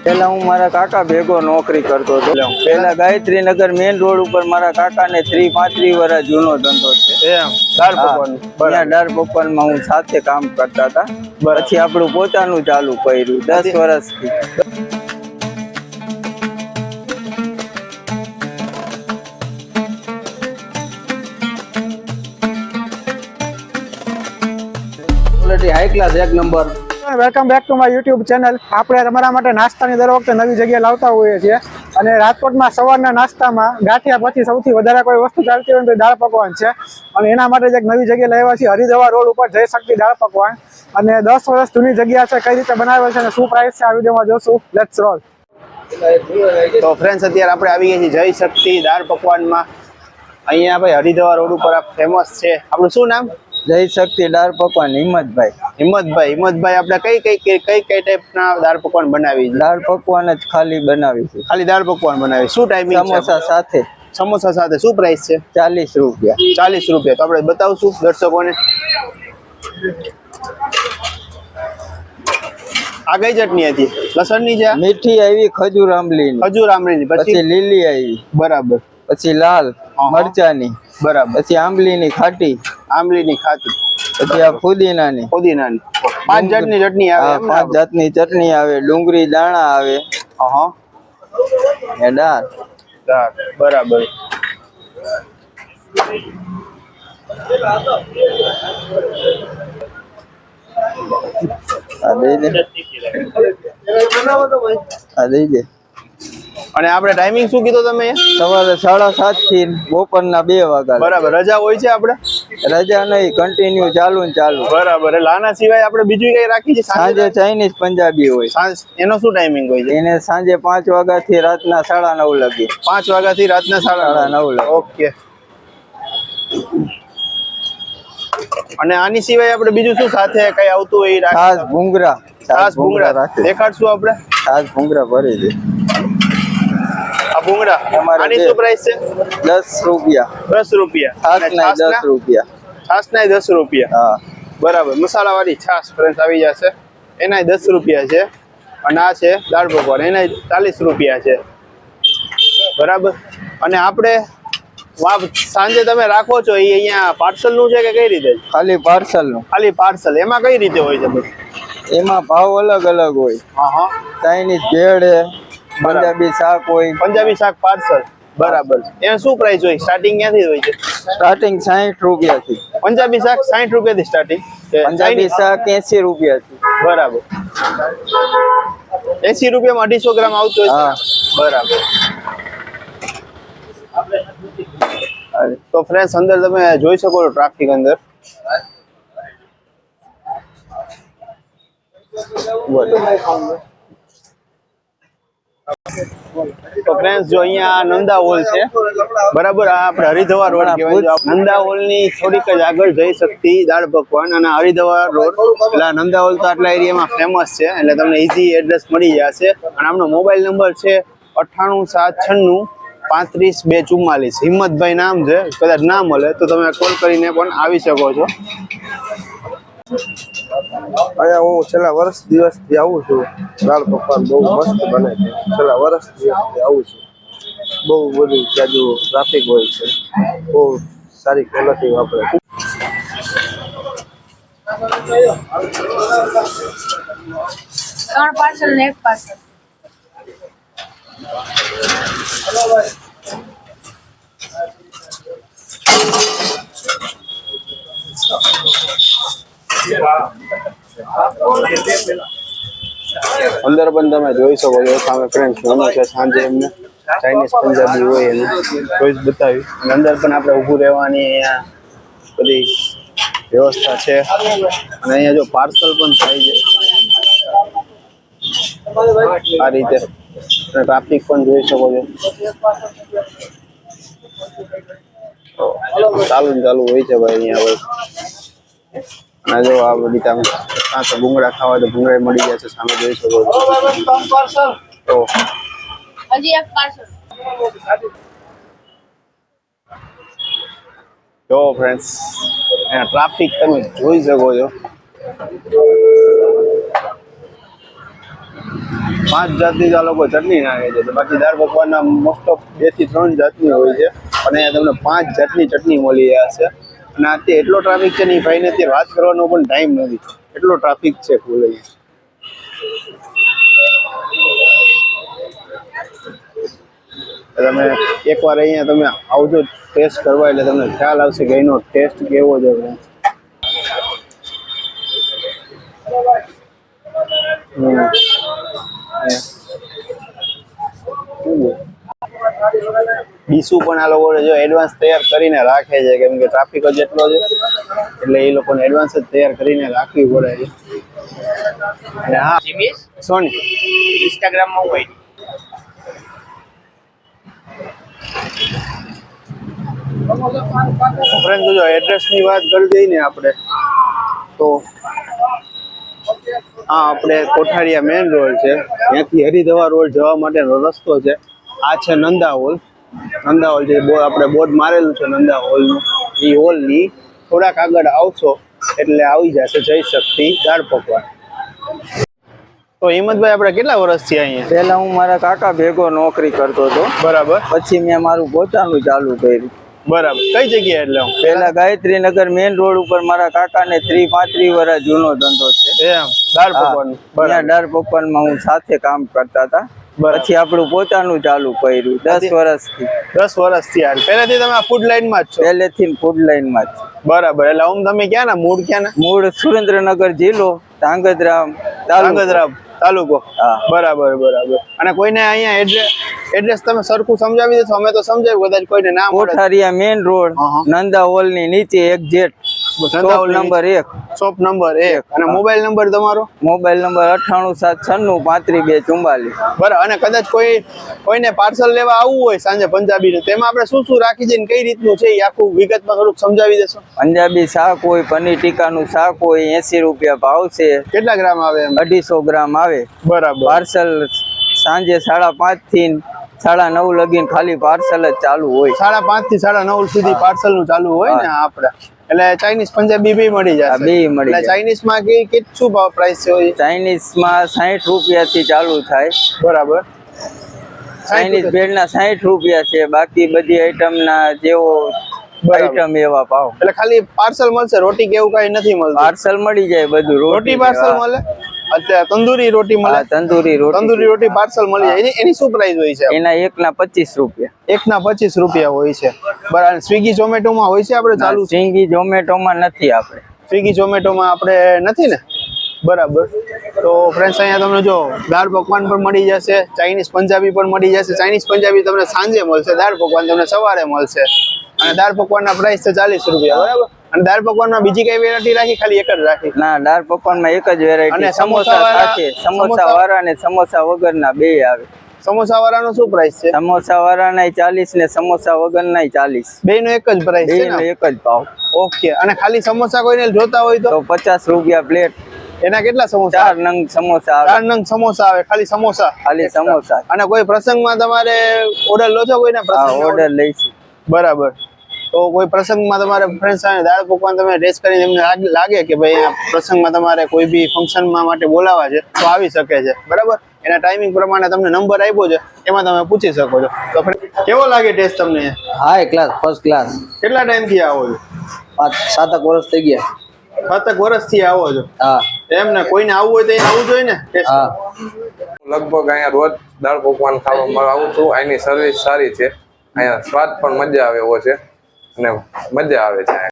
પેલા હું મારા કાકા ભેગો નોકરી કરતો હતો। પેલા ગાયત્રીનગર મેઇન રોડ ઉપર મારા કાકાને 35 વર્ષ જૂનો ધંધો છે। દાળ પકવાન ત્યાં દાળ પકવાનમાં હું સાથે કામ કરતા હતા। પછી આપણું પોતાનું ચાલુ કર્યું 10 વર્ષથી। હાઈ ક્લાસ એક number. Welcome back to my YouTube channel. આપણે તમારા માટે નાસ્તાની દર વખતે નવી જગ્યાએ લાવતા હોઈએ છીએ અને રાજકોટમાં સવારના નાસ્તામાં ગાંઠિયા પછી સૌથી વધારે કોઈ વસ્તુ ચાલતી હોય તો દાળ પકવાન છે અને એના માટે જ એક નવી જગ્યાએ લાવ્યા છીએ। હરિદ્વાર રોડ ઉપર જય શક્તિ દાળ પકવાન અને 10 વર્ષ જૂની જગ્યા છે। કઈ રીતે બનાવેલ છે અને શું પ્રાઇસ છે આ વિડીયોમાં જોશું। Let's role. તો ફ્રેન્ડ્સ અત્યારે આપણે આવી ગયા છીએ જય શક્તિ દાળ પકવાનમાં। અહીંયા ભાઈ હરિદ્વાર રોડ ઉપર આ ફેમસ છે। આપણું શું નામ? જય શક્તિ દાળ પકવાન હિંમતભાઈ। હિંમતભાઈ આપણે કઈ ટાઈપના દાળ પકવાન બનાવી છે? દાળ પકવાન જ ખાલી બનાવી છે। ખાલી દાળ પકવાન બનાવી। શું ટાઈમિંગ છે? સમોસા સાથે। સમોસા સાથે શું પ્રાઇસ છે? 40 રૂપિયા। 40 રૂપિયા। તો આપણે બતાવશું દર્શકોને। આ કઈ ચટણી હતી? લસણની છે? મીઠી આવી ખજૂર આંબલીની। ખજૂર આંબલીની પછી લીલી આવી। બરાબર। પછી લાલ મરચાની। બરાબર। પછી આંબલીની ખાટી। આંબલીની ખાટી। પછી આ ફુદીનાની। 5 જાતની ચટણી આવે। 5 જાતની ચટણી આવે। ડુંગળી દાણા આવે। એ દાળ। બરાબર। આ દઈ દે। આ દઈ દે। અને આપણે ટાઈમિંગ શું કીધો તમે? સવારે 7:30 થી બપોરના 2 વાગ્યા। બરાબર। રજા હોય છે આપણે? રજા નહીં, કન્ટિન્યુ ચાલુ ને ચાલુ। બરાબર। એટલે આના સિવાય આપણે બીજું કઈ રાખી છે? સાંજે ચાઇનીઝ પંજાબી હોય। એનો શું ટાઈમિંગ હોય છે? એને સાંજે 5 વાગ્યાથી રાતના 9:30 લગી। 5 વાગ્યાથી રાતના 9:30 લગી। ઓકે। અને આની સિવાય આપણે બીજું શું સાથે કઈ આવતું હોય? છાશ ભૂંગરા। છાશ ભૂંગરા દેખાડશું આપણે? છાશ ભૂંગરા ભરી દે। આ ભૂંગરા આની શું પ્રાઇસ છે? 10 રૂપિયા। 10 રૂપિયા। છાશના 10 રૂપિયા। છાશના 10 રૂપિયા। હા બરાબર। મસાલા વાળી છાશ ફ્રેન્ડ્સ આવી જશે। એના 10 રૂપિયા છે। અને આ છે દાળ પકવાન, એના 40 રૂપિયા છે। બરાબર। અને આપણે સાંજે તમે રાખો છો એ અહીંયા પાર્સલ નું છે કે કઈ રીતે? ખાલી પાર્સલ નું। ખાલી પાર્સલ। એમાં કઈ રીતે હોય છે બધું? એમાં ભાવ અલગ અલગ હોય। ચાઇનીઝ ભેળ હે, પંજાબી શાક હોય। પંજાબી શાક પાર્સલ। બરાબર। એનું શું પ્રાઇસ હોય? સ્ટાર્ટિંગ ક્યાંથી હોય છે? સ્ટાર્ટિંગ 60 રૂપિયાથી। પંજાબી શાક 60 રૂપિયાથી સ્ટાર્ટિંગ। પંજાબી શાક 80 રૂપિયાથી। બરાબર। 80 રૂપિયામાં 250 ગ્રામ આવતું હોય? હા બરાબર। તો ફ્રેન્ડ્સ અંદર તમે જોઈ શકો છો ટ્રાફિક અંદર। તો ફ્રેન્ડ્સ જો અહીંયા નંદા હોલ છે। બરાબર। આ આપણે હરિદ્વાર રોડ કહેવાય। નંદા હોલ ની થોડીક જ આગળ જઈ શક્તિ દાળ પકવાન અને હરિદ્વાર રોડ। એટલે નંદા હોલ તો આટલા એરિયામાં ફેમસ છે એટલે તમને ઈઝી એડ્રેસ મળી જશે। અને આમનો મોબાઈલ નંબર છે 98 796 35 2 44। હિંમતભાઈ નામ છે। કદાચ ના મળે તો તમે કોલ કરીને પણ આવી શકો છો। અહીંયા હું છેલ્લા વર્ષ દિવસથી આવું છું। દાળ પકવાન બહુ મસ્ત બને છે। છેલ્લા વર્ષ દિવસથી આવું છું। બહુ બધી જાજુ ટ્રાફિક હોય છે। બહુ સારી ક્વોલિટી વાપરે છે। 3 પાર્સલ ને 1 પાર્સલ। અંદર પણ તમે જોઈ શકો છો સામે ફ્રેન્ડ્સ મેનુ છે। સાંજે એમને ચાઇનીઝ પંજાબી હોય એને ચોઈસ બતાવી। અને અંદર પણ આપણે ઊભું રહેવાની અહીંયા બધી વ્યવસ્થા છે। અને અહીંયા જો પાર્સલ પણ થાય છે આ રીતે। ટ્રાફિક પણ જોઈ શકો છો। ચાલુ ને ચાલુ હોય છે ભાઈ અહીંયા ભાઈ। અને જો આ બધી તમે સાથે ભૂંગળા ખાવા તો ભૂંગળા મળી જશે સામે જોઈ શકો છો। તો હજી 1 પાર્સલ। જો ફ્રેન્ડ્સ અહીંયા ટ્રાફિક તમે જોઈ શકો છો. 5 જાતની આ લોકો ચટણી નાખે છે. બાકી દાળ પકવાનના મોસ્ટ ઓફ 2 થી 3 જાતની હોય છે અને અહીંયા તમને 5 જાતની ચટણી મળી જશે. અને અત્યારે એટલો ટ્રાફિક છે ને ભાઈને અત્યારે વાત કરવાનો પણ ટાઈમ નથી, એટલો ટ્રાફિક છે ફૂલ અહીંયા. તમે એકવાર અહીંયા તમે આવજો ટેસ્ટ કરવા એટલે તમને ખ્યાલ આવશે કે એનો ટેસ્ટ કેવો છે. ડીશું પણ આ લોકો જો એડવાન્સ તૈયાર કરીને રાખે છે, કેમ કે ટ્રાફિક જ એટલો છે એટલે એ લોકોને એડવાન્સ જ તૈયાર કરીને રાખવી પડે છે. અને હા સોની ઇન્સ્ટાગ્રામમાં હોય ફ્રેન્ડ, જો એડ્રેસની વાત કરી દઈએ ને આપણે તો આ આપણે કોઠારિયા મેઇન રોડ છે, ત્યાંથી હરિધવા રોડ જવા માટેનો રસ્તો છે. આ છે નંદા હોલ. નંદા હોલ જે આપણે બોર્ડ મારેલું છે નંદા હોલનું, એ હોલની થોડાક આગળ આવશો એટલે આવી જશે જય શક્તિ દાળ પકવાન. તો હિંમતભાઈ આપણે કેટલા વર્ષથી અહીંયા? પહેલા હું મારા કાકા ભેગો નોકરી કરતો હતો, બરાબર. પછી મેં મારું પોતાનું ચાલુ કર્યું. બરાબર. કઈ જગ્યાએ એટલે? પહેલા ગાયત્રીનગર મેઇન રોડ ઉપર મારા કાકાને 30-35 વર્ષ જૂનો ધંધો છે. એમ દાળ પકવાન. ત્યાં દાળ પકવાનમાં હું સાથે કામ કરતા હતા. પછી આપણું પોતાનું ચાલુ કર્યું 10 વર્ષથી. 10 વર્ષથી યાર. પહેલેથી તમે આ ફૂડ લાઈનમાં જ છો? પહેલેથી ફૂડ લાઈનમાં જ. બરાબર. એટલે આમ તમે ક્યાં ના મૂળ ક્યાં ના? મૂળ સુરેન્દ્રનગર જિલ્લો, ધાંગધ્રા તાલુકો. બરાબર બરાબર. અને કોઈને અહીંયા એડ્રેસ તમે સરખું સમજાવી દેશો? અમે તો સમજાવ્યું, કદાચ કોઈને ના મળે. Kothariya main road, Nanda hall ની નીચે exact shop number 1. Shop number 1. અને મોબાઈલ નંબર તમારો? Mobile number 9876935244. બરાબર. અને કદાચ કોઈને પાર્સલ લેવા આવવું હોય સાંજે પંજાબી, તેમાં આપણે શું શું રાખી છે ને કઈ રીતનું છે એ આખું વિગતમાં થોડુંક સમજાવી દેશો? પંજાબી શાક હોય, પનીર ટીકાનું શાક હોય, 80 રૂપિયા ભાવ છે. કેટલા ગ્રામ આવે? 250 ગ્રામ આવે. બરાબર. પાર્સલ સાંજે 5:30 થી 9:30 લગીને ખાલી પાર્સલ જ ચાલુ હોય. 5:30 થી 9:30 સુધી પાર્સલ નું ચાલુ હોય ને આપણે. એટલે ચાઇનીઝ પંજાબી બી મળી જશે? બે મળી જાય. ચાઇનીઝ માં શું ભાવ પ્રાઇસ છે? ચાઇનીઝ માં 60 રૂપિયા થી ચાલુ થાય. બરાબર. ચાઇનીઝ ભેળ ના 60 રૂપિયા છે. બાકી બધી આઈટમ ના જેવો આઈટમ એવા ભાવ. એટલે ખાલી પાર્સલ મળશે, રોટી કે એવું કઈ નથી મળતું? પાર્સલ મળી જાય બધું. રોટી પાર્સલ મળે? અત્યારે તંદૂરી રોટી મળે? તંદૂરી રોટી પાર્સલ મળી જાય. એની શું પ્રાઇસ હોય છે? એના 1 ના 25 રૂપિયા. 1 ના 25 રૂપિયા હોય છે. બરાબર. સ્વિગી ઝોમેટો માં હોય છે આપણે ચાલુ? સ્વિગી ઝોમેટો માં નથી આપણે. સ્વિગી ઝોમેટો માં આપણે નથી ને? બરાબર. તો ફ્રેન્ડ્સ અહીંયા તમને જો દાળ પકવાન પણ મળી જશે, ચાઇનીઝ પંજાબી પણ મળી જશે. ચાઇનીઝ પંજાબી તમને સાંજે મળશે, દાળ પકવાન તમને સવારે મળશે. અને દાળ પકવાનના પ્રાઇસ છે 40 રૂપિયા. બરાબર. અને દાળ પકવાનમાં બીજી કઈ વેરાયટી રાખી? ખાલી એક જ રાખી? ના, દાળ પકવાનમાં એક જ વેરાયટી. અને સમોસા સાથે, સમોસા વાળા ને સમોસા વગરના બે આવે. સમોસા વાળાનો શું પ્રાઇસ છે? સમોસા વાળાના 40 ને સમોસા વગરના 40. બેનો એક જ પ્રાઇસ છે બેનો એક જ ભાવ. ઓકે. અને ખાલી સમોસા કોઈને જોતા હોય તો 50 રૂપિયા પ્લેટ. એના કેટલા સમોસા? 4 નંગ સમોસા આવે. 4 નંગ સમોસા આવે. ખાલી સમોસા? ખાલી સમોસા. અને કોઈ પ્રસંગમાં તમારે ઓર્ડર લો છો? કોઈના પ્રસંગ ઓર્ડર લઈશું. બરાબર. તો કોઈ પ્રસંગમાં તમારે ફ્રેન્ડ્સ દાળ પકવાન તમે ટેસ્ટ કરીને એમને લાગે કે ભાઈ આ પ્રસંગમાં તમારે કોઈ બી ફંક્શનમાં માટે બોલાવા છે તો આવી શકે છે. બરાબર. એના ટાઈમિંગ પ્રમાણે તમને નંબર આપ્યો છે, એમાં તમે પૂછી શકો છો. તો કેવો લાગે ટેસ્ટ તમને? High class, first class. કેટલા ટાઈમથી આવો છો? 7 વર્ષ થઈ ગયા. 7 વર્ષથી આવો છો? હા. એમ ને, કોઈને આવવું હોય તો અહીં આવવું જોઈએ ને? હા. લગભગ અહીંયા રોજ દાળ પકવાન ખાવા આવું છું. અહીંની સર્વિસ સારી છે, અહીંયા સ્વાદ પણ મજા આવે એવો છે અને મજા આવે છે.